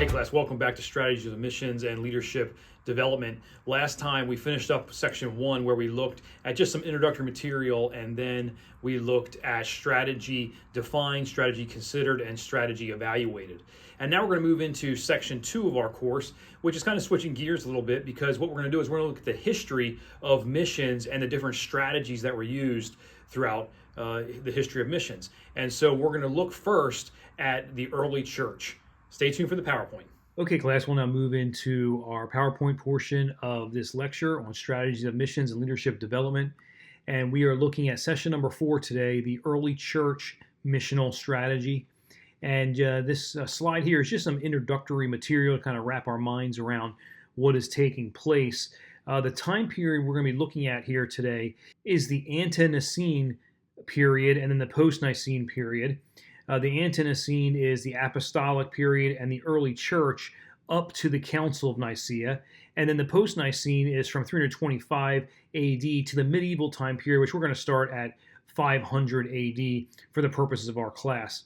Hey class, welcome back to Strategies of Missions and Leadership Development. Last time we finished up section 1 where we looked at just some introductory material, and then we looked at strategy defined, strategy considered, and strategy evaluated. And now we're going to move into section 2 of our course, which is kind of switching gears a little bit, because what we're going to do is we're going to look at the history of missions and the different strategies that were used throughout the history of missions. And so we're going to look first at the early church. Stay tuned for the PowerPoint. Okay, class, we'll now move into our PowerPoint portion of this lecture on strategies of missions and leadership development. And we are looking at session number 4 today, the early church missional strategy. And this slide here is just some introductory material to kind of wrap our minds around what is taking place. The time period we're going to be looking at here today is the ante-Nicene period and then the post-Nicene period. The ante-Nicene is the apostolic period and the early church up to the Council of Nicaea. And then the post-Nicene is from 325 AD to the medieval time period, which we're going to start at 500 AD for the purposes of our class.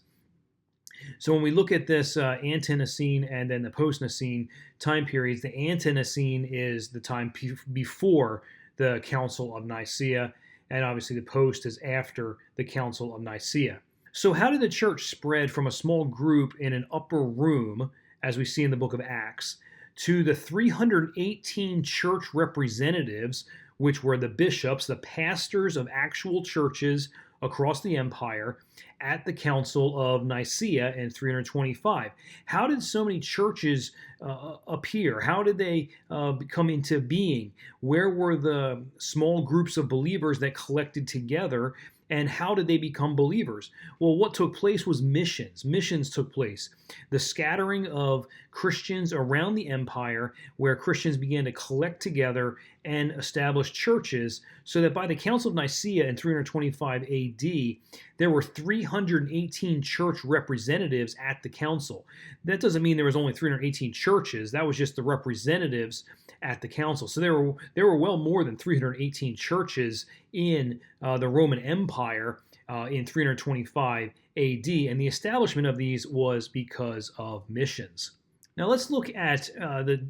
So when we look at this ante-Nicene and then the post-Nicene time periods, the ante-Nicene is the time before the Council of Nicaea, and obviously the post is after the Council of Nicaea. So how did the church spread from a small group in an upper room, as we see in the book of Acts, to the 318 church representatives, which were the bishops, the pastors of actual churches across the empire, at the Council of Nicaea in 325? How did so many churches appear? How did they come into being? Where were the small groups of believers that collected together? And how did they become believers? Well, what took place was missions. Missions took place. The scattering of Christians around the empire, where Christians began to collect together and establish churches, so that by the Council of Nicaea in 325 AD, there were 318 church representatives at the council. That doesn't mean there was only 318 churches. That was just the representatives at the council. So there were well more than 318 churches in the Roman Empire in 325 AD, and the establishment of these was because of missions. Now let's look at the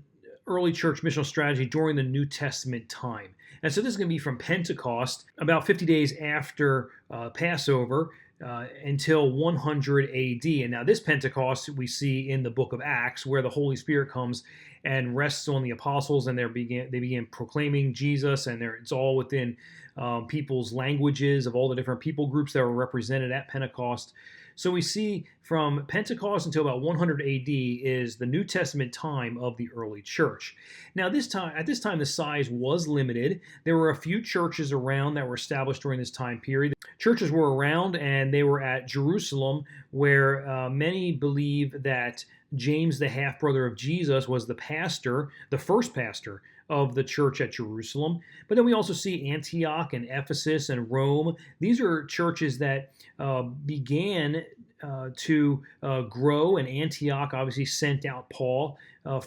early church missional strategy during the New Testament time. And so this is going to be from Pentecost, about 50 days after Passover, until 100 AD. And now this Pentecost we see in the book of Acts, where the Holy Spirit comes and rests on the apostles, and they began proclaiming Jesus, and it's all within people's languages of all the different people groups that were represented at Pentecost. So we see from Pentecost until about 100 AD is the New Testament time of the early church. Now at this time the size was limited. There were a few churches around that were established during this time period. Churches were around, and they were at Jerusalem, where many believe that James, the half-brother of Jesus, was the pastor, the first pastor of the church at Jerusalem. But then we also see Antioch and Ephesus and Rome. These are churches that began to grow, and Antioch obviously sent out Paul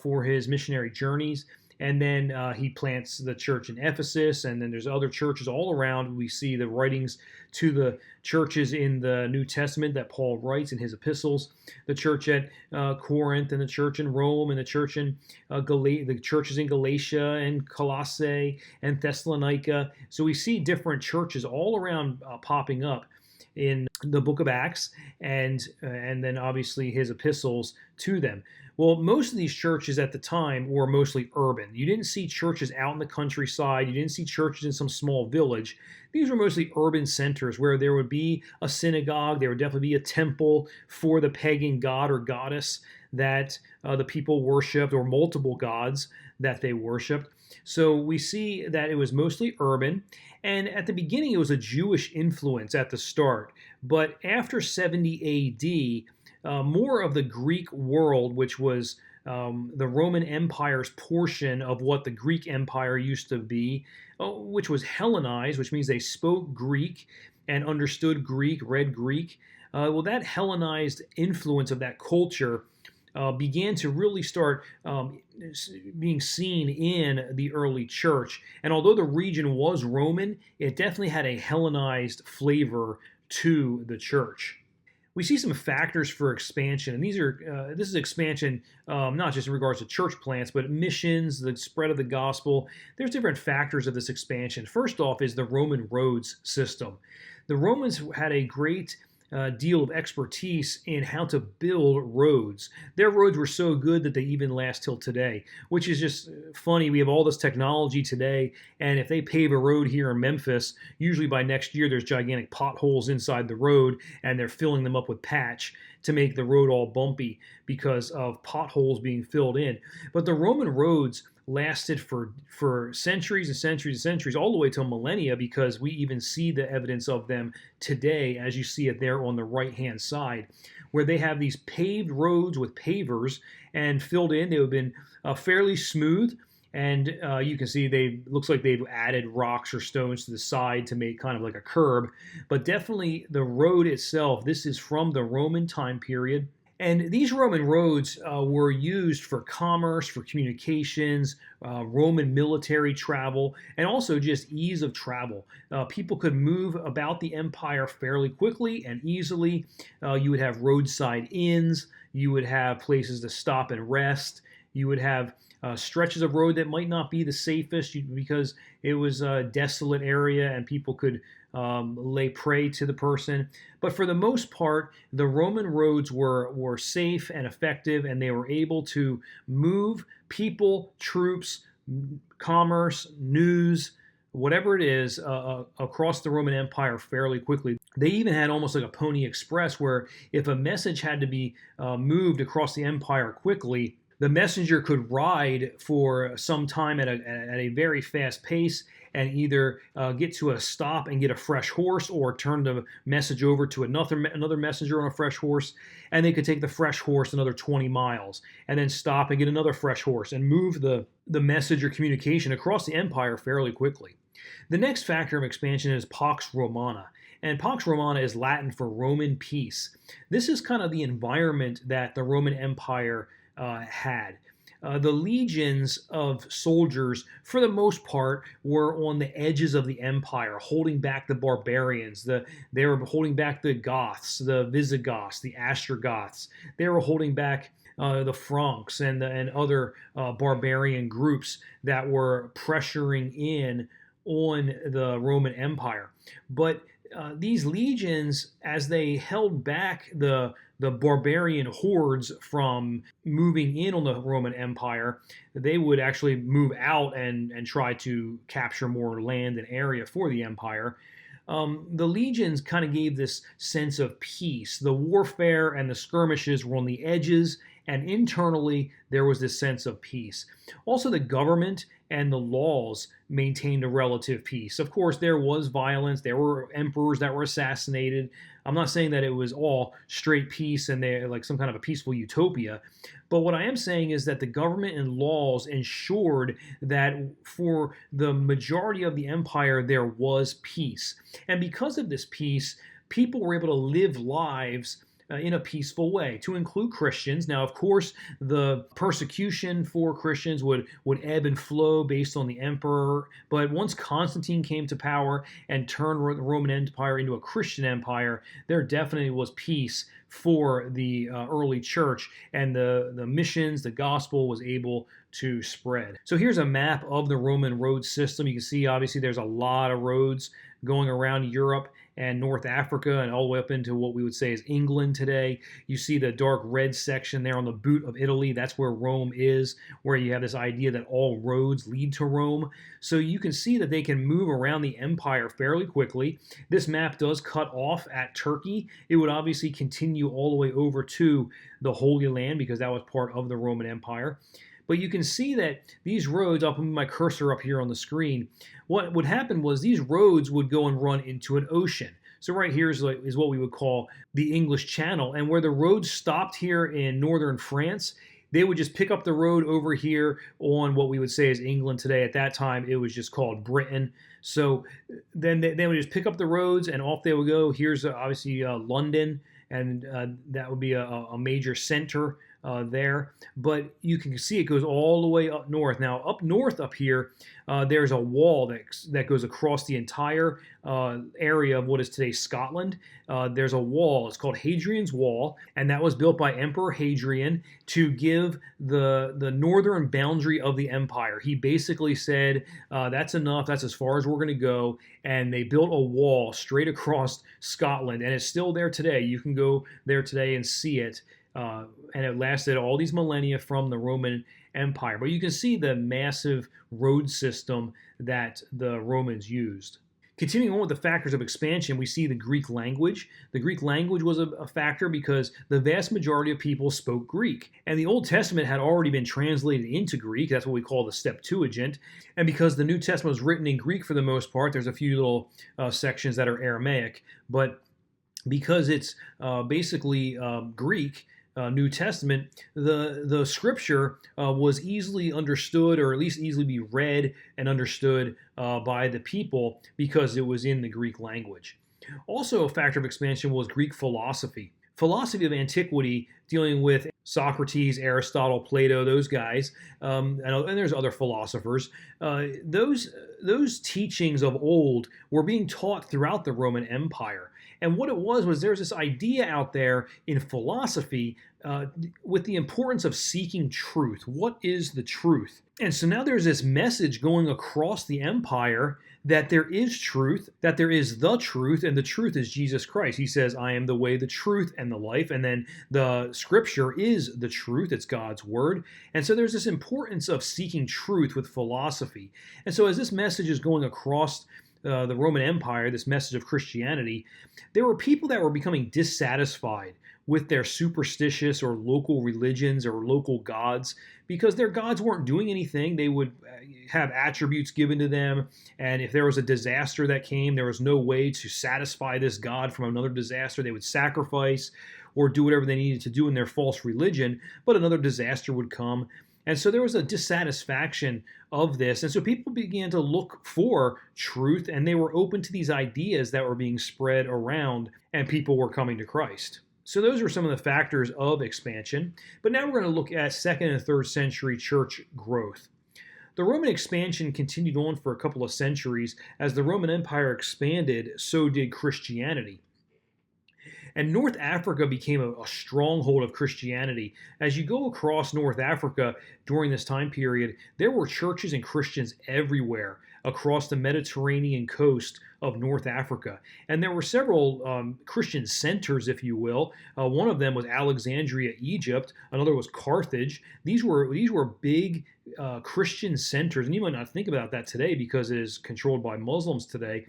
for his missionary journeys. And then he plants the church in Ephesus, and then there's other churches all around. We see the writings to the churches in the New Testament that Paul writes in his epistles. The church at Corinth, and the church in Rome, and the church in the churches in Galatia and Colossae and Thessalonica. So we see different churches all around popping up in the book of Acts, and then obviously his epistles to them. Well, most of these churches at the time were mostly urban. You didn't see churches out in the countryside. You didn't see churches in some small village. These were mostly urban centers where there would be a synagogue. There would definitely be a temple for the pagan god or goddess that the people worshipped, or multiple gods that they worshipped. So we see that it was mostly urban. And at the beginning, it was a Jewish influence at the start. But after 70 AD, more of the Greek world, which was the Roman Empire's portion of what the Greek Empire used to be, which was Hellenized, which means they spoke Greek and understood Greek, read Greek. Well, that Hellenized influence of that culture began to really start being seen in the early church. And although the region was Roman, it definitely had a Hellenized flavor to the church. we see some factors for expansion, and this is expansion not just in regards to church plants, but missions, the spread of the gospel. There's different factors of this expansion. First off is the Roman roads system. The Romans had a great deal of expertise in how to build roads. Their roads were so good that they even last till today, which is just funny. We have all this technology today, and if they pave a road here in Memphis, usually by next year there's gigantic potholes inside the road, and they're filling them up with patch to make the road all bumpy because of potholes being filled in. But the Roman roads lasted for centuries and centuries and centuries, all the way till millennia, because we even see the evidence of them today, as you see it there on the right-hand side, where they have these paved roads with pavers and filled in. They have been fairly smooth, and you can see looks like they've added rocks or stones to the side to make kind of like a curb. But definitely the road itself, this is from the Roman time period. And these Roman roads were used for commerce, for communications, Roman military travel, and also just ease of travel. People could move about the empire fairly quickly and easily. You would have roadside inns. You would have places to stop and rest. You would have stretches of road that might not be the safest because it was a desolate area and people could lay prey to the person. But for the most part, the Roman roads were safe and effective, and they were able to move people, troops, commerce, news, whatever it is, across the Roman Empire fairly quickly. They even had almost like a Pony Express, where if a message had to be moved across the empire quickly, the messenger could ride for some time at a very fast pace and either get to a stop and get a fresh horse, or turn the message over to another messenger on a fresh horse, and they could take the fresh horse another 20 miles and then stop and get another fresh horse and move the message or communication across the empire fairly quickly. The next factor of expansion is Pax Romana. And Pax Romana is Latin for Roman peace. This is kind of the environment that the Roman Empire had. The legions of soldiers, for the most part, were on the edges of the empire, holding back the barbarians. They were holding back the Goths, the Visigoths, the Ostrogoths. They were holding back the Franks and other barbarian groups that were pressuring in on the Roman Empire. But these legions, as they held back the barbarian hordes from moving in on the Roman Empire, they would actually move out and try to capture more land and area for the empire. The legions kind of gave this sense of peace. The warfare and the skirmishes were on the edges, and internally there was this sense of peace. Also, the government and the laws maintained a relative peace. Of course, there was violence. There were emperors that were assassinated. I'm not saying that it was all straight peace and they're like some kind of a peaceful utopia. But what I am saying is that the government and laws ensured that for the majority of the empire, there was peace. And because of this peace, people were able to live lives in a peaceful way, to include Christians. Now, of course, the persecution for Christians would ebb and flow based on the emperor, but once Constantine came to power and turned the Roman Empire into a Christian empire, there definitely was peace for the early church, and the missions, the gospel was able to spread. So here's a map of the Roman road system. You can see, obviously, there's a lot of roads going around Europe and North Africa and all the way up into what we would say is England today. You see the dark red section there on the boot of Italy. That's where Rome is, where you have this idea that all roads lead to Rome. So you can see that they can move around the empire fairly quickly. This map does cut off at Turkey. It would obviously continue all the way over to the Holy Land because that was part of the Roman Empire. But you can see that these roads, I'll put my cursor up here on the screen, what would happen was these roads would go and run into an ocean. So right here is what we would call the English Channel. And where the roads stopped here in northern France, they would just pick up the road over here on what we would say is England today. At that time, it was just called Britain. So then they would just pick up the roads and off they would go. Here's obviously London, and that would be a major center there, but you can see it goes all the way up north. Now, up north up here, there's a wall that goes across the entire area of what is today Scotland. There's a wall. It's called Hadrian's Wall, and that was built by Emperor Hadrian to give the northern boundary of the empire. He basically said, that's enough. That's as far as we're going to go. And they built a wall straight across Scotland, and it's still there today. You can go there today and see it. And it lasted all these millennia from the Roman Empire. But you can see the massive road system that the Romans used. Continuing on with the factors of expansion, we see the Greek language. The Greek language was a factor because the vast majority of people spoke Greek. And the Old Testament had already been translated into Greek. That's what we call the Septuagint. And because the New Testament was written in Greek for the most part, there's a few little sections that are Aramaic. But because it's basically Greek, New Testament, the scripture was easily understood, or at least easily be read and understood by the people because it was in the Greek language. Also, a factor of expansion was Greek philosophy. Philosophy of antiquity, dealing with Socrates, Aristotle, Plato, those guys, and there's other philosophers. Those teachings of old were being taught throughout the Roman Empire. And what it was there's this idea out there in philosophy with the importance of seeking truth. What is the truth? And so now there's this message going across the empire that there is truth, that there is the truth, and the truth is Jesus Christ. He says, I am the way, the truth, and the life. And then the scripture is the truth. It's God's word. And so there's this importance of seeking truth with philosophy. And so as this message is going across the Roman Empire, this message of Christianity, there were people that were becoming dissatisfied with their superstitious or local religions or local gods because their gods weren't doing anything. They would have attributes given to them, and if there was a disaster that came, there was no way to satisfy this god from another disaster. They would sacrifice or do whatever they needed to do in their false religion, but another disaster would come. And so there was a dissatisfaction of this. And so people began to look for truth, and they were open to these ideas that were being spread around, and people were coming to Christ. So those are some of the factors of expansion. But now we're going to look at 2nd and 3rd century church growth. The Roman expansion continued on for a couple of centuries. As the Roman Empire expanded, so did Christianity. And North Africa became a stronghold of Christianity. As you go across North Africa during this time period, there were churches and Christians everywhere across the Mediterranean coast of North Africa. And there were several Christian centers, if you will. One of them was Alexandria, Egypt. Another was Carthage. These were big Christian centers. And you might not think about that today because it is controlled by Muslims today.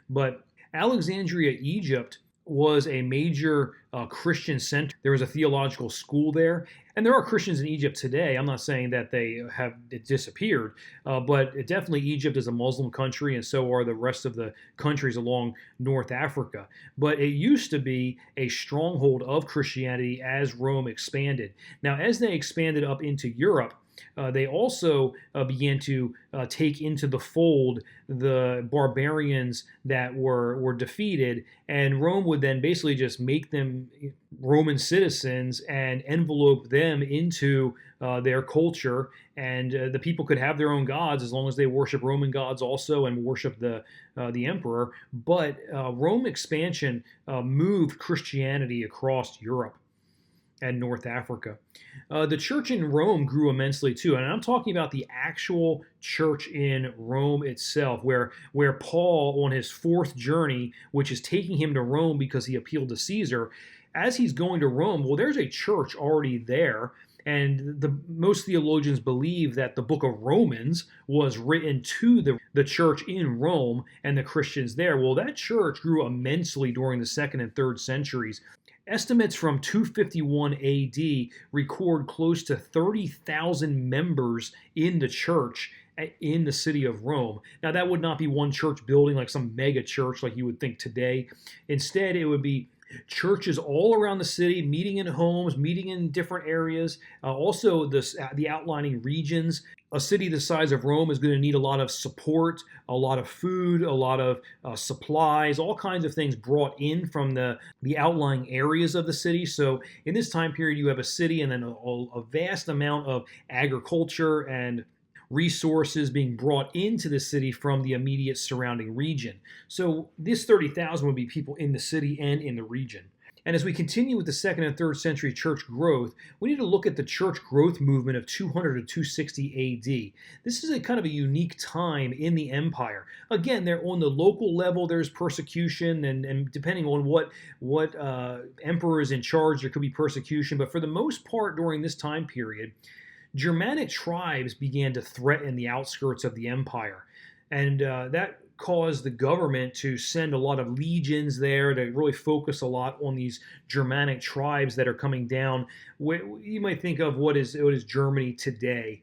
But Alexandria, Egypt was a major Christian center. There was a theological school there. And there are Christians in Egypt today. I'm not saying that they have disappeared, but definitely Egypt is a Muslim country, and so are the rest of the countries along North Africa. But it used to be a stronghold of Christianity as Rome expanded. Now, as they expanded up into Europe, they also began to take into the fold the barbarians that were defeated, and Rome would then basically just make them Roman citizens and envelope them into their culture, and the people could have their own gods as long as they worship Roman gods also and worship the emperor. But Rome expansion moved Christianity across Europe and North Africa. The church in Rome grew immensely too, and I'm talking about the actual church in Rome itself, where Paul, on his 4th journey, which is taking him to Rome because he appealed to Caesar, as he's going to Rome, well, there's a church already there, and most theologians believe that the book of Romans was written to the church in Rome and the Christians there. Well, that church grew immensely during the 2nd and 3rd centuries. Estimates from 251 AD record close to 30,000 members in the church in the city of Rome. Now, that would not be one church building like some mega church like you would think today. Instead, it would be Churches all around the city, meeting in homes, meeting in different areas. Also, the outlining regions. A city the size of Rome is going to need a lot of support, a lot of food, a lot of supplies, all kinds of things brought in from the outlying areas of the city. So in this time period, you have a city and then a vast amount of agriculture and resources being brought into the city from the immediate surrounding region. So this 30,000 would be people in the city and in the region. And as we continue with the 2nd and 3rd century church growth, we need to look at the church growth movement of 200 to 260 AD. This is a kind of a unique time in the empire. Again, they're on the local level, there's persecution, and depending on what emperor is in charge, there could be persecution. But for the most part, during this time period, Germanic tribes began to threaten the outskirts of the empire. And that caused the government to send a lot of legions there to really focus a lot on these Germanic tribes that are coming down. You might think of what is Germany today,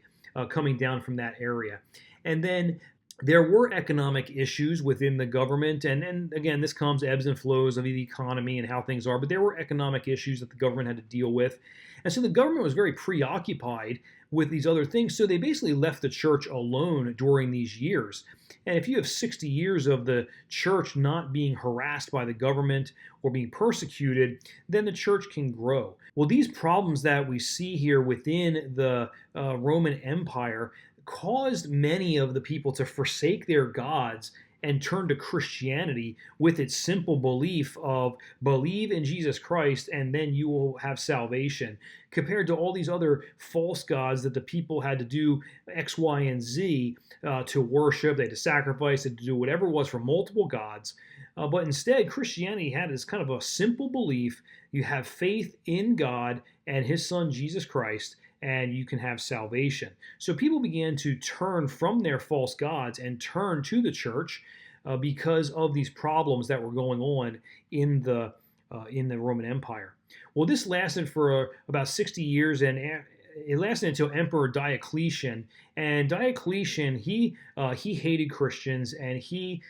coming down from that area. And then there were economic issues within the government, and again, this comes ebbs and flows of the economy and how things are, but there were economic issues that the government had to deal with. And so the government was very preoccupied with these other things, so they basically left the church alone during these years. And if you have 60 years of the church not being harassed by the government or being persecuted, then the church can grow. Well, these problems that we see here within the Roman Empire caused many of the people to forsake their gods and turn to Christianity with its simple belief of believe in Jesus Christ and then you will have salvation, compared to all these other false gods that the people had to do X, Y, and Z to worship. They had to sacrifice, they had to do whatever it was for multiple gods. But instead, Christianity had this kind of a simple belief. You have faith in God and his son, Jesus Christ, and you can have salvation. So people began to turn from their false gods and turn to the church because of these problems that were going on in the Roman Empire. Well, this lasted for about 60 years, and it lasted until Emperor Diocletian. And Diocletian, he hated Christians, and he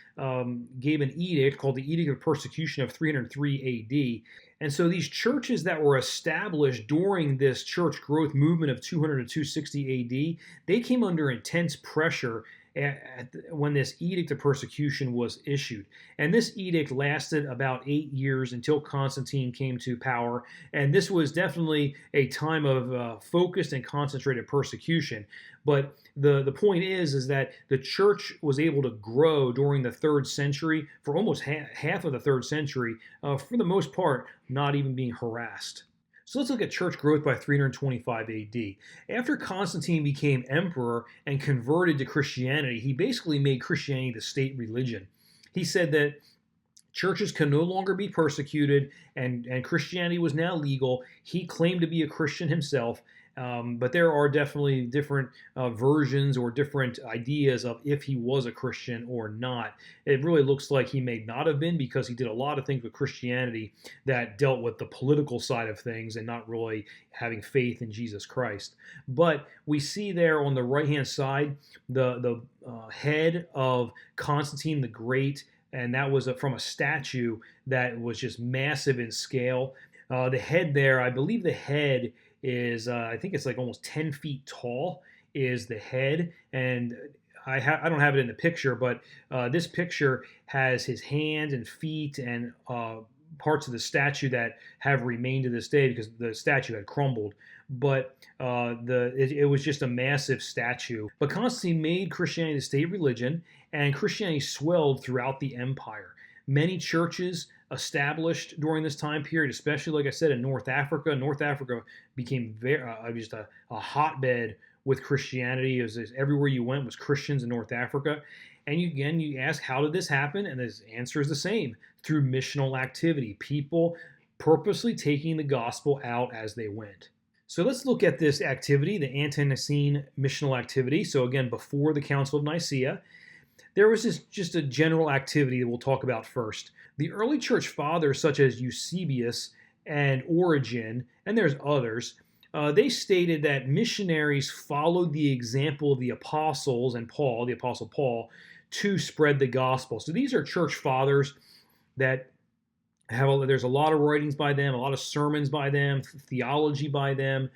gave an edict called the Edict of Persecution of 303 AD. And so these churches that were established during this church growth movement of 200 to 260 AD, they came under intense pressure when this Edict of Persecution was issued. And this edict lasted about 8 years until Constantine came to power. And this was definitely a time of focused and concentrated persecution. But the point is that the church was able to grow during the 3rd century, for almost half of the 3rd century, for the most part, not even being harassed. So let's look at church growth by 325 AD. After Constantine became emperor and converted to Christianity, he basically made Christianity the state religion. He said that churches can no longer be persecuted, and Christianity was now legal. He claimed to be a Christian himself, but there are definitely different versions or different ideas of if he was a Christian or not. It really looks like he may not have been, because he did a lot of things with Christianity that dealt with the political side of things and not really having faith in Jesus Christ. But we see there on the right-hand side the head of Constantine the Great, and that was from a statue that was just massive in scale. The head there, I believe the head is, I think it's like almost 10 feet tall is the head. And I don't have it in the picture, but this picture has his hands and feet and parts of the statue that have remained to this day because the statue had crumbled. But it was just a massive statue. But Constantine made Christianity the state religion, and Christianity swelled throughout the empire. Many churches established during this time period, especially, like I said, in North Africa. North Africa became just a hotbed with Christianity. It was everywhere you went was Christians in North Africa. And you ask, how did this happen? And the answer is the same: through missional activity, people purposely taking the gospel out as they went. So let's look at this activity, the ante-Nicene missional activity. So again, before the Council of Nicaea, there was just a general activity that we'll talk about first. The early church fathers, such as Eusebius and Origen, and there's others, they stated that missionaries followed the example of the apostles and Paul, the Apostle Paul, to spread the gospel. So these are church fathers that There's a lot of writings by them, a lot of sermons by them, theology by them,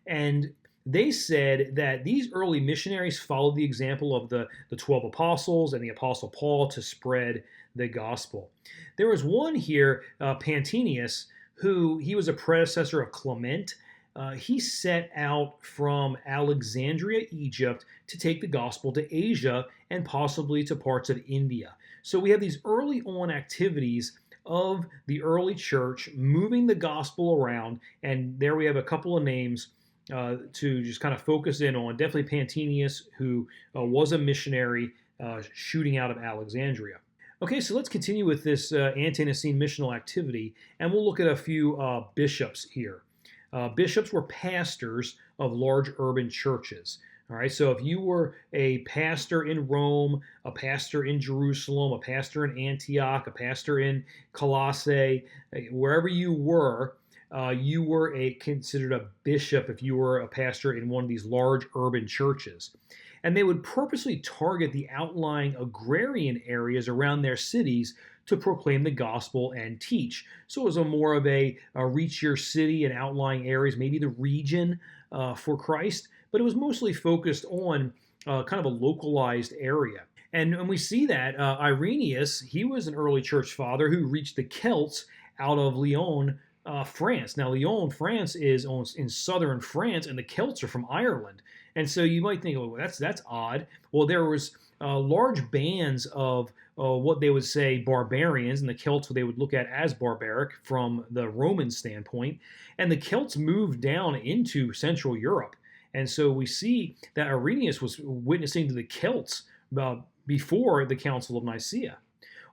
and they said that these early missionaries followed the example of the 12 apostles and the apostle Paul to spread the gospel. There was one here, Pantinius, who he was a predecessor of Clement. He set out from Alexandria, Egypt, to take the gospel to Asia and possibly to parts of India. So we have these early on activities of the early church moving the gospel around, and there we have a couple of names to just kind of focus in on. Definitely Pantinius, who was a missionary shooting out of Alexandria. Okay, so let's continue with this ante-Nicene missional activity, and we'll look at a few bishops here. Bishops were pastors of large urban churches. All right, so if you were a pastor in Rome, a pastor in Jerusalem, a pastor in Antioch, a pastor in Colossae, wherever you were considered a bishop if you were a pastor in one of these large urban churches. And they would purposely target the outlying agrarian areas around their cities to proclaim the gospel and teach. So it was more of a reach your city and outlying areas, maybe the region for Christ, but it was mostly focused on kind of a localized area. And we see that Irenaeus, he was an early church father who reached the Celts out of Lyon, France. Now, Lyon, France is in southern France, and the Celts are from Ireland. And so you might think, well, that's odd. Well, there was large bands of what they would say barbarians, and the Celts they would look at as barbaric from the Roman standpoint. And the Celts moved down into Central Europe. And so we see that Irenaeus was witnessing to the Celts before the Council of Nicaea.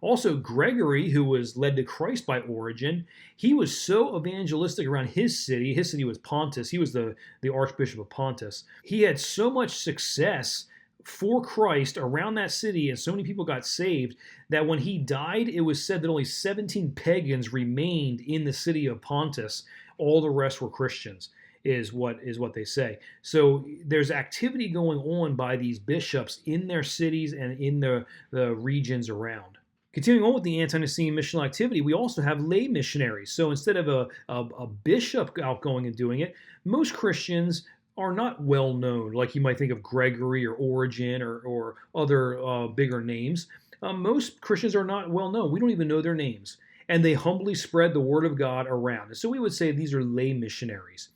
Also, Gregory, who was led to Christ by Origen, he was so evangelistic around his city. His city was Pontus. He was the Archbishop of Pontus. He had so much success for Christ around that city, and so many people got saved, that when he died, it was said that only 17 pagans remained in the city of Pontus. All the rest were Christians, is what they say. So there's activity going on by these bishops in their cities and in the regions around. Continuing on with the ante-Nicene missional activity, we also have lay missionaries. So instead of a bishop outgoing and doing it, most Christians are not well known, like you might think of Gregory or Origen or other bigger names. Most Christians are not well known. We don't even know their names. And they humbly spread the word of God around. And so we would say these are lay missionaries.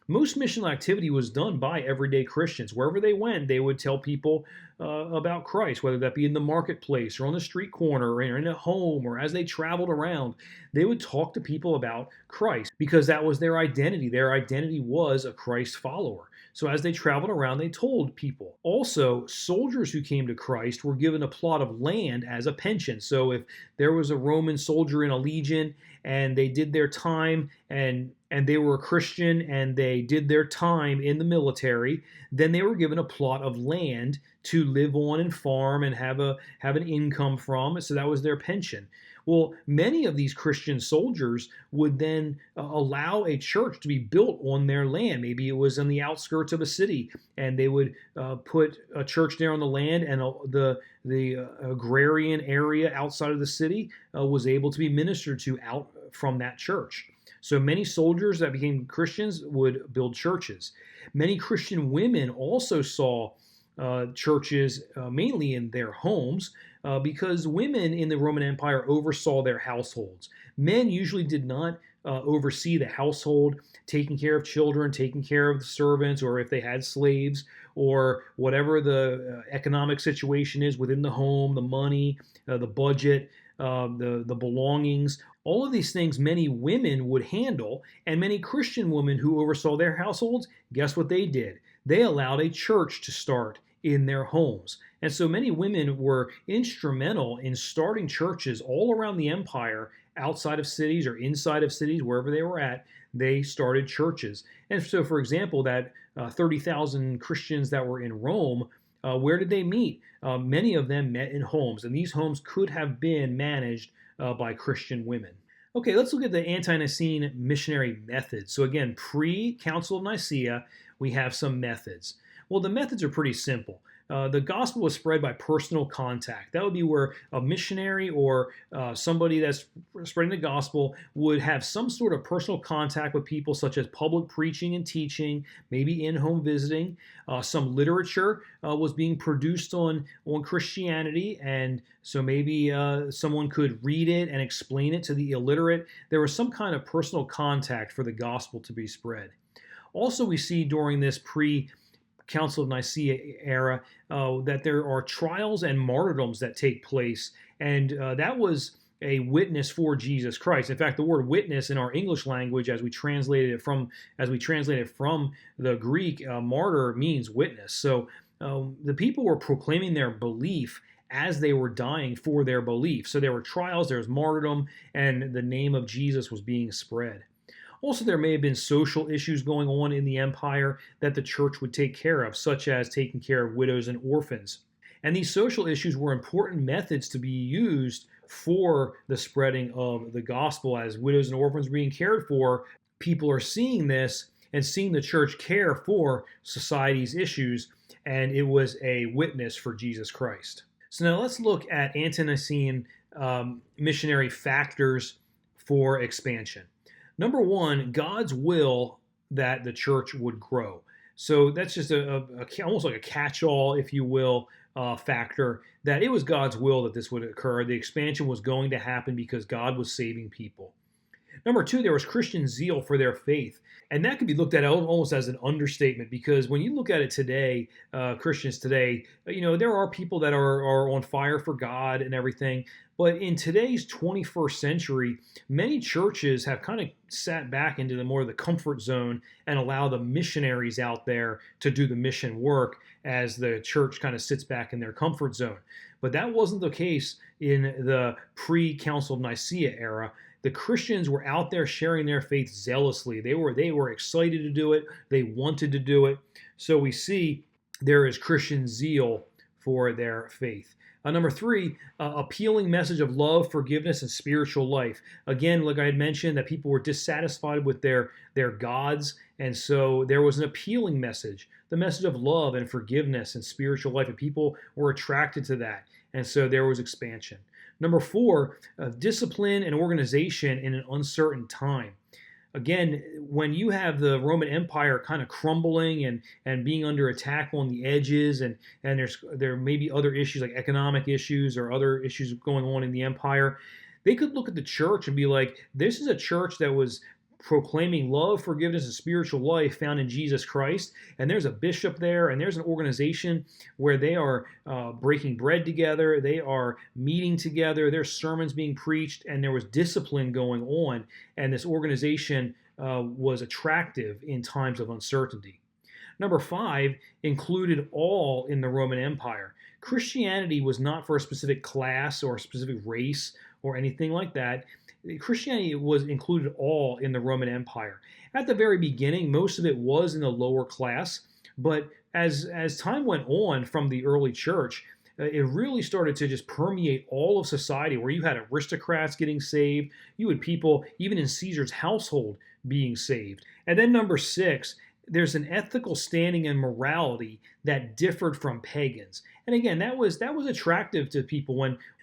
Most missional activity was done by everyday Christians. Wherever they went, they would tell people about Christ, whether that be in the marketplace or on the street corner or in a home or as they traveled around. They would talk to people about Christ because that was their identity. Their identity was a Christ follower. So as they traveled around, they told people. Also, soldiers who came to Christ were given a plot of land as a pension. So if there was a Roman soldier in a legion and they did their time and they were a Christian and they did their time in the military, then they were given a plot of land to live on and farm and have an income from. So that was their pension. Well, many of these Christian soldiers would then allow a church to be built on their land. Maybe it was on the outskirts of a city, and they would put a church there on the land, and the agrarian area outside of the city was able to be ministered to out from that church. So many soldiers that became Christians would build churches. Many Christian women also saw churches mainly in their homes because women in the Roman Empire oversaw their households. Men usually did not oversee the household, taking care of children, taking care of the servants, or if they had slaves, or whatever the economic situation is within the home, the money, the budget, the belongings. All of these things many women would handle, and many Christian women who oversaw their households, guess what they did? They allowed a church to start in their homes. And so many women were instrumental in starting churches all around the empire, outside of cities or inside of cities, wherever they were at, they started churches. And so, for example, that 30,000 Christians that were in Rome, where did they meet? Many of them met in homes, and these homes could have been managed by Christian women. Okay, let's look at the ante-Nicene missionary methods. So again, pre-Council of Nicaea, we have some methods. Well, the methods are pretty simple. The gospel was spread by personal contact. That would be where a missionary or somebody that's spreading the gospel would have some sort of personal contact with people, such as public preaching and teaching, maybe in-home visiting. Some literature was being produced on Christianity, and so maybe someone could read it and explain it to the illiterate. There was some kind of personal contact for the gospel to be spread. Also, we see during this Council of Nicaea era that there are trials and martyrdoms that take place, and that was a witness for Jesus Christ. In fact, the word witness in our English language, as we translated it from the Greek, martyr means witness. So the people were proclaiming their belief as they were dying for their belief. So there were trials, there was martyrdom, and the name of Jesus was being spread. Also, there may have been social issues going on in the empire that the church would take care of, such as taking care of widows and orphans. And these social issues were important methods to be used for the spreading of the gospel. As widows and orphans being cared for, people are seeing this and seeing the church care for society's issues, and it was a witness for Jesus Christ. So now let's look at ante-Nicene missionary factors for expansion. Number one, God's will that the church would grow. So that's just almost like a catch-all, if you will, factor, that it was God's will that this would occur. The expansion was going to happen because God was saving people. Number two, there was Christian zeal for their faith. And that could be looked at almost as an understatement, because when you look at it today, Christians today, there are people that are on fire for God and everything. But in today's 21st century, many churches have kind of sat back into more of the comfort zone and allow the missionaries out there to do the mission work as the church kind of sits back in their comfort zone. But that wasn't the case in the pre-Council of Nicaea era. The Christians were out there sharing their faith zealously. They were excited to do it. They wanted to do it. So we see there is Christian zeal for their faith. Number three, appealing message of love, forgiveness, and spiritual life. Again, like I had mentioned, that people were dissatisfied with their gods, and so there was an appealing message, the message of love and forgiveness and spiritual life, and people were attracted to that, and so there was expansion. Number four, discipline and organization in an uncertain time. Again, when you have the Roman Empire kind of crumbling and being under attack on the edges, and there may be other issues like economic issues or other issues going on in the empire, they could look at the church and be like, this is a church that was proclaiming love, forgiveness, and spiritual life found in Jesus Christ. And there's a bishop there, and there's an organization where they are breaking bread together, they are meeting together, there's sermons being preached, and there was discipline going on. And this organization was attractive in times of uncertainty. Number five, included all in the Roman Empire. Christianity was not for a specific class or a specific race or anything like that. Christianity was included all in the Roman Empire. At the very beginning, most of it was in the lower class, but as time went on from the early church, it really started to just permeate all of society, where you had aristocrats getting saved, you had people even in Caesar's household being saved. And then number six, there's an ethical standing and morality that differed from pagans. And again, that was attractive to people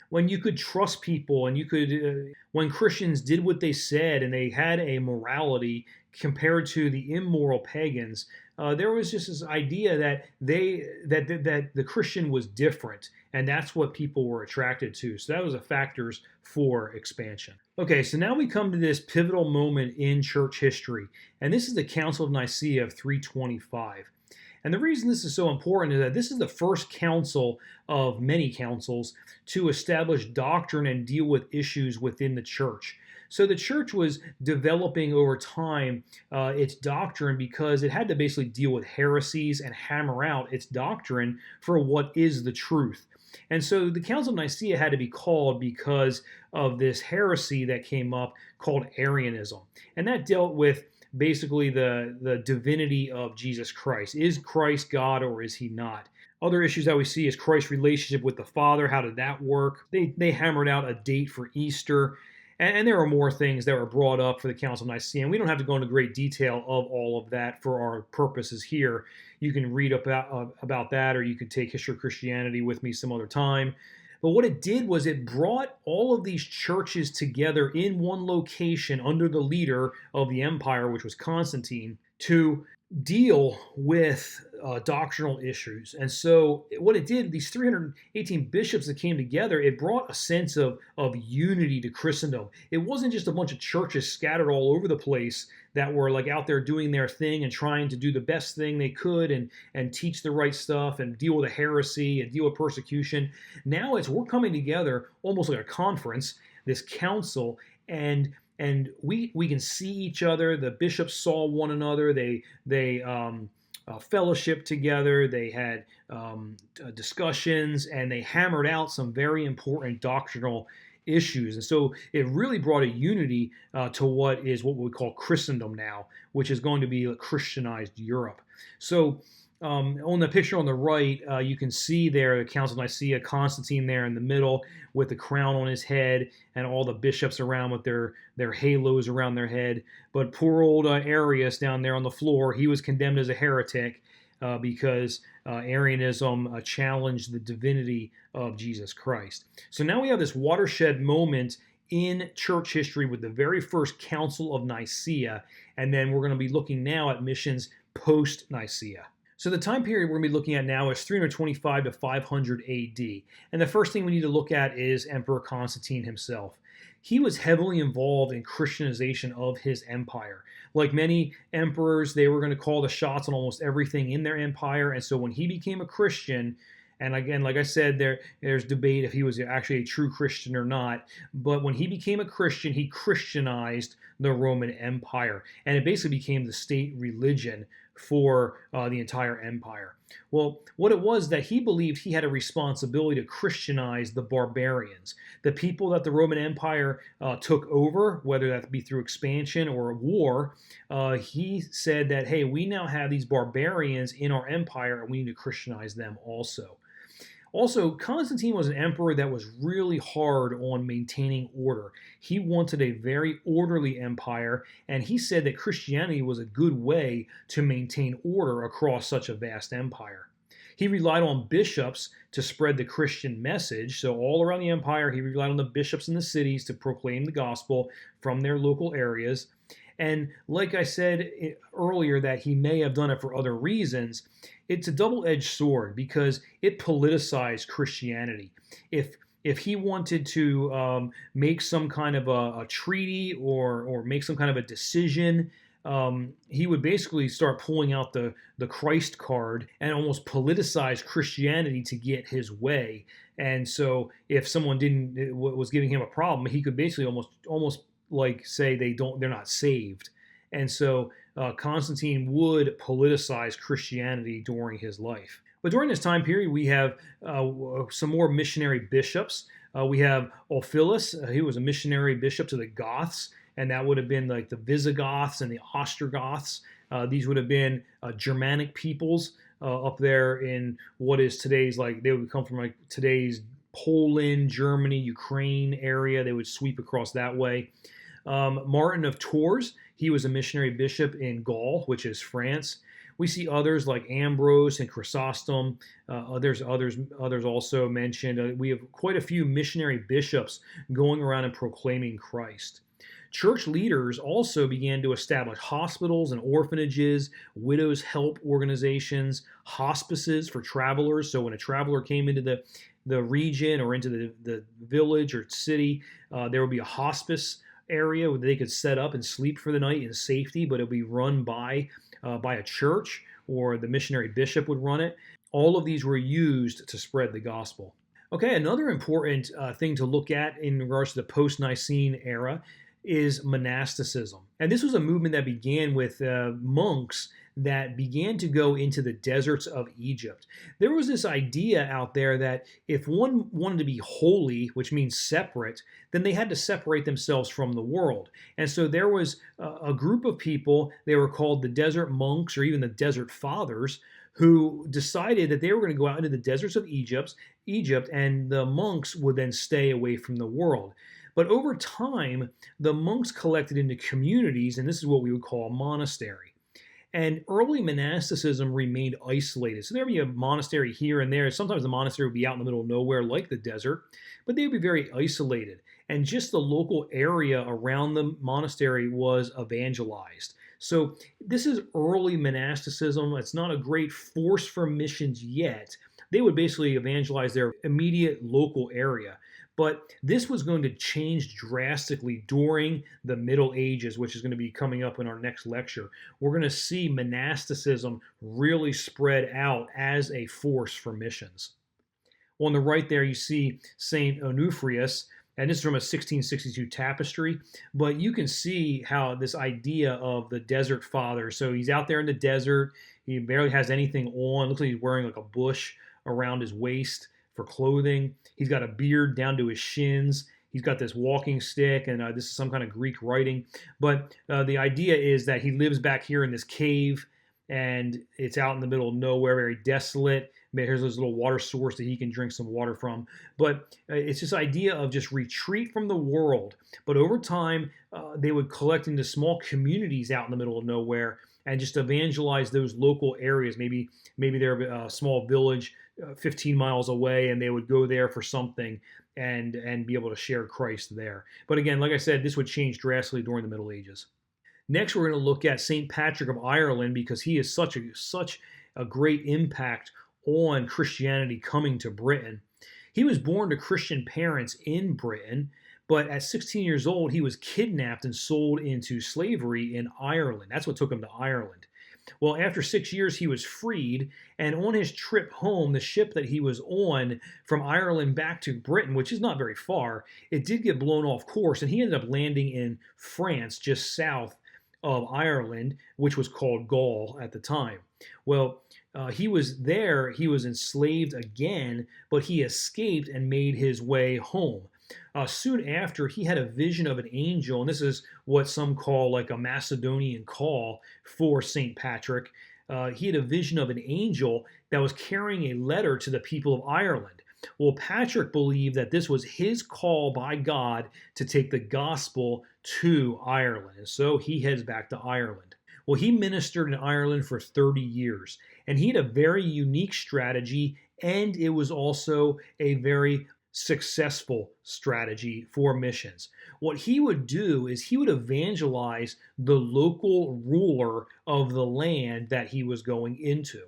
when you could trust people, and you could when Christians did what they said and they had a morality compared to the immoral pagans. There was just this idea that the Christian was different, and that's what people were attracted to. So that was a factors for expansion. Okay, so now we come to this pivotal moment in church history, and this is the Council of Nicaea of 325. And the reason this is so important is that this is the first council of many councils to establish doctrine and deal with issues within the church. So the church was developing over time its doctrine, because it had to basically deal with heresies and hammer out its doctrine for what is the truth. And so the Council of Nicaea had to be called because of this heresy that came up called Arianism. And that dealt with basically the divinity of Jesus Christ. Is Christ God or is he not? Other issues that we see is Christ's relationship with the Father. How did that work? They hammered out a date for Easter. And there are more things that were brought up for the Council of Nicaea, and we don't have to go into great detail of all of that for our purposes here. You can read about that, or you could take History of Christianity with me some other time. But what it did was it brought all of these churches together in one location under the leader of the empire, which was Constantine, to deal with doctrinal issues. And so what it did, these 318 bishops that came together, it brought a sense of unity to Christendom. It wasn't just a bunch of churches scattered all over the place that were like out there doing their thing and trying to do the best thing they could and teach the right stuff and deal with a heresy and deal with persecution. Now we're coming together almost like a conference, this council, and we can see each other. The bishops saw one another. They fellowship together. They had discussions, and they hammered out some very important doctrinal issues. And so it really brought a unity to what we call Christendom now, which is going to be a Christianized Europe. So on the picture on the right, you can see there the Council of Nicaea, Constantine there in the middle with the crown on his head and all the bishops around with their halos around their head. But poor old Arius down there on the floor, he was condemned as a heretic because Arianism challenged the divinity of Jesus Christ. So now we have this watershed moment in church history with the very first Council of Nicaea, and then we're going to be looking now at missions post-Nicaea. So the time period we're going to be looking at now is 325 to 500 AD. And the first thing we need to look at is Emperor Constantine himself. He was heavily involved in Christianization of his empire. Like many emperors, they were going to call the shots on almost everything in their empire. And so when he became a Christian, and again, like I said, there's debate if he was actually a true Christian or not. But when he became a Christian, he Christianized the Roman Empire. And it basically became the state religion for the entire empire. Well, what it was that he believed he had a responsibility to Christianize the barbarians, the people that the Roman Empire took over, whether that be through expansion or war. He said that, hey, we now have these barbarians in our empire, and we need to Christianize them also. Also, Constantine was an emperor that was really hard on maintaining order. He wanted a very orderly empire, and he said that Christianity was a good way to maintain order across such a vast empire. He relied on bishops to spread the Christian message. So all around the empire, he relied on the bishops in the cities to proclaim the gospel from their local areas. And like I said earlier, that he may have done it for other reasons, it's a double-edged sword because it politicized Christianity. If he wanted to make some kind of a treaty or make some kind of a decision, he would basically start pulling out the Christ card and almost politicize Christianity to get his way. And so if someone was giving him a problem, he could basically almost like say they're not saved. And so Constantine would politicize Christianity during his life. But during this time period, we have some more missionary bishops. We have Ulfilas. He was a missionary bishop to the Goths, and that would have been like the Visigoths and the Ostrogoths. These would have been Germanic peoples up there in what is today's, like, they would come from like today's Poland, Germany, Ukraine area. They would sweep across that way. Martin of Tours, he was a missionary bishop in Gaul, which is France. We see others like Ambrose and Chrysostom. Others also mentioned. We have quite a few missionary bishops going around and proclaiming Christ. Church leaders also began to establish hospitals and orphanages, widows' help organizations, hospices for travelers. So when a traveler came into the region or into the village or city, there would be a hospice area where they could set up and sleep for the night in safety, but it would be run by a church, or the missionary bishop would run it. All of these were used to spread the gospel. Okay, another important thing to look at in regards to the post-Nicene era is monasticism. And this was a movement that began with monks that began to go into the deserts of Egypt. There was this idea out there that if one wanted to be holy, which means separate, then they had to separate themselves from the world. And so there was a group of people, they were called the desert monks or even the desert fathers, who decided that they were going to go out into the deserts of Egypt, and the monks would then stay away from the world. But over time, the monks collected into communities, and this is what we would call a monastery. And early monasticism remained isolated. So there would be a monastery here and there. Sometimes the monastery would be out in the middle of nowhere, like the desert, but they would be very isolated. And just the local area around the monastery was evangelized. So this is early monasticism. It's not a great force for missions yet. They would basically evangelize their immediate local area. But this was going to change drastically during the Middle Ages, which is going to be coming up in our next lecture. We're going to see monasticism really spread out as a force for missions. On the right there, you see St. Onufrius, and this is from a 1662 tapestry, but you can see how this idea of the desert father, so he's out there in the desert, he barely has anything on, looks like he's wearing like a bush around his waist for clothing. He's got a beard down to his shins. He's got this walking stick, and this is some kind of Greek writing. But the idea is that he lives back here in this cave, and it's out in the middle of nowhere, very desolate. Here's this little water source that he can drink some water from. But it's this idea of just retreat from the world. But over time, they would collect into small communities out in the middle of nowhere and just evangelize those local areas. Maybe they're a small village 15 miles away, and they would go there for something and be able to share Christ there. But again, like I said, this would change drastically during the Middle Ages. Next, we're going to look at St. Patrick of Ireland, because he is such a great impact on Christianity coming to Britain. He was born to Christian parents in Britain, but at 16 years old, he was kidnapped and sold into slavery in Ireland. That's what took him to Ireland. Well, after 6 years, he was freed, and on his trip home, the ship that he was on from Ireland back to Britain, which is not very far, it did get blown off course, and he ended up landing in France, just south of Ireland, which was called Gaul at the time. Well, he was there, he was enslaved again, but he escaped and made his way home. Soon after, he had a vision of an angel, and this is what some call like a Macedonian call for St. Patrick. He had a vision of an angel that was carrying a letter to the people of Ireland. Well, Patrick believed that this was his call by God to take the gospel to Ireland, and so he heads back to Ireland. Well, he ministered in Ireland for 30 years, and he had a very unique strategy, and it was also a very successful strategy for missions. What he would do is he would evangelize the local ruler of the land that he was going into.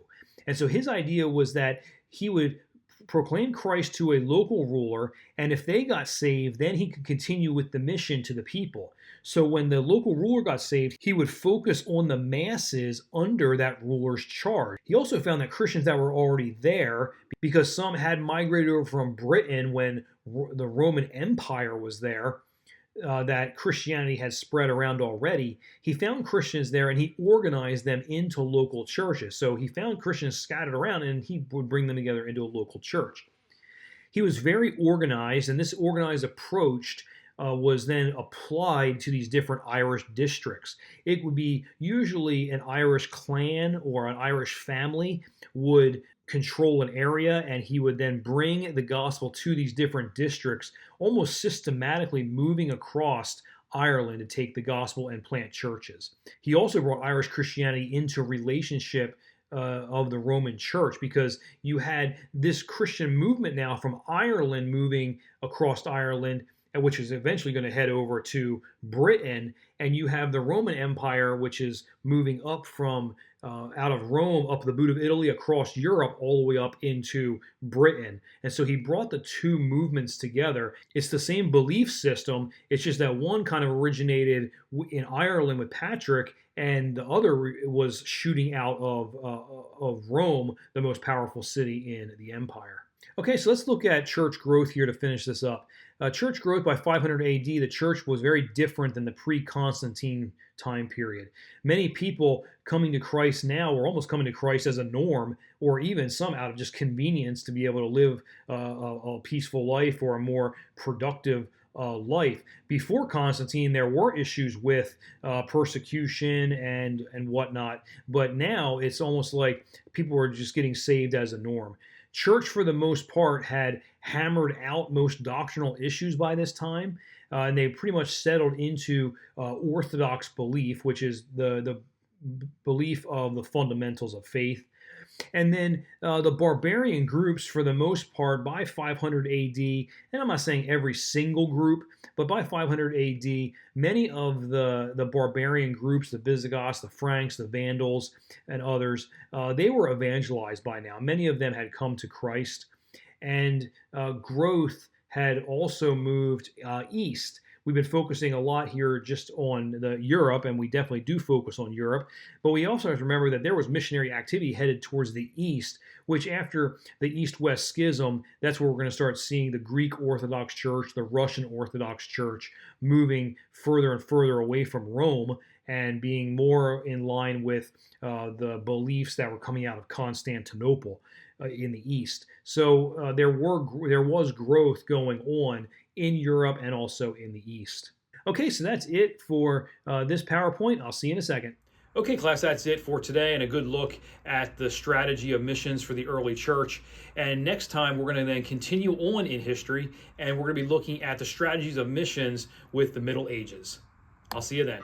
And so his idea was that he would proclaim Christ to a local ruler, and if they got saved, then he could continue with the mission to the people. So when the local ruler got saved, he would focus on the masses under that ruler's charge. He also found that Christians that were already there, because some had migrated over from Britain when the Roman Empire was there, that Christianity had spread around already, he found Christians there and he organized them into local churches. So he found Christians scattered around and he would bring them together into a local church. He was very organized, and this organized approach was then applied to these different Irish districts. It would be usually an Irish clan or an Irish family would control an area, and he would then bring the gospel to these different districts, almost systematically moving across Ireland to take the gospel and plant churches. He also brought Irish Christianity into relationship of the Roman Church, because you had this Christian movement now from Ireland moving across Ireland, which is eventually going to head over to Britain, and you have the Roman Empire, which is moving up from out of Rome up the boot of Italy across Europe all the way up into Britain. And so he brought the two movements together. It's the same belief system. It's just that one kind of originated in Ireland with Patrick, and the other was shooting out of Rome, the most powerful city in the empire. Okay, so let's look at church growth here to finish this up. Church growth by 500 AD, the church was very different than the pre-Constantine time period. Many people coming to Christ now are almost coming to Christ as a norm, or even some out of just convenience to be able to live a peaceful life or a more productive life. Before Constantine, there were issues with persecution and whatnot, but now it's almost like people are just getting saved as a norm. Church, for the most part, had hammered out most doctrinal issues by this time, and they pretty much settled into Orthodox belief, which is the belief of the fundamentals of faith. And then the barbarian groups, for the most part, by 500 AD, and I'm not saying every single group, but by 500 AD, many of the barbarian groups, the Visigoths, the Franks, the Vandals, and others, they were evangelized by now. Many of them had come to Christ, and growth had also moved east. We've been focusing a lot here just on the Europe, and we definitely do focus on Europe. But we also have to remember that there was missionary activity headed towards the east, which after the East-West Schism, that's where we're going to start seeing the Greek Orthodox Church, the Russian Orthodox Church moving further and further away from Rome and being more in line with the beliefs that were coming out of Constantinople in the east. So there was growth going on in Europe and also in the East. Okay, so that's it for this PowerPoint. I'll see you in a second. Okay, class, that's it for today, and a good look at the strategy of missions for the early church. And next time, we're going to then continue on in history, and we're going to be looking at the strategies of missions with the Middle Ages. I'll see you then.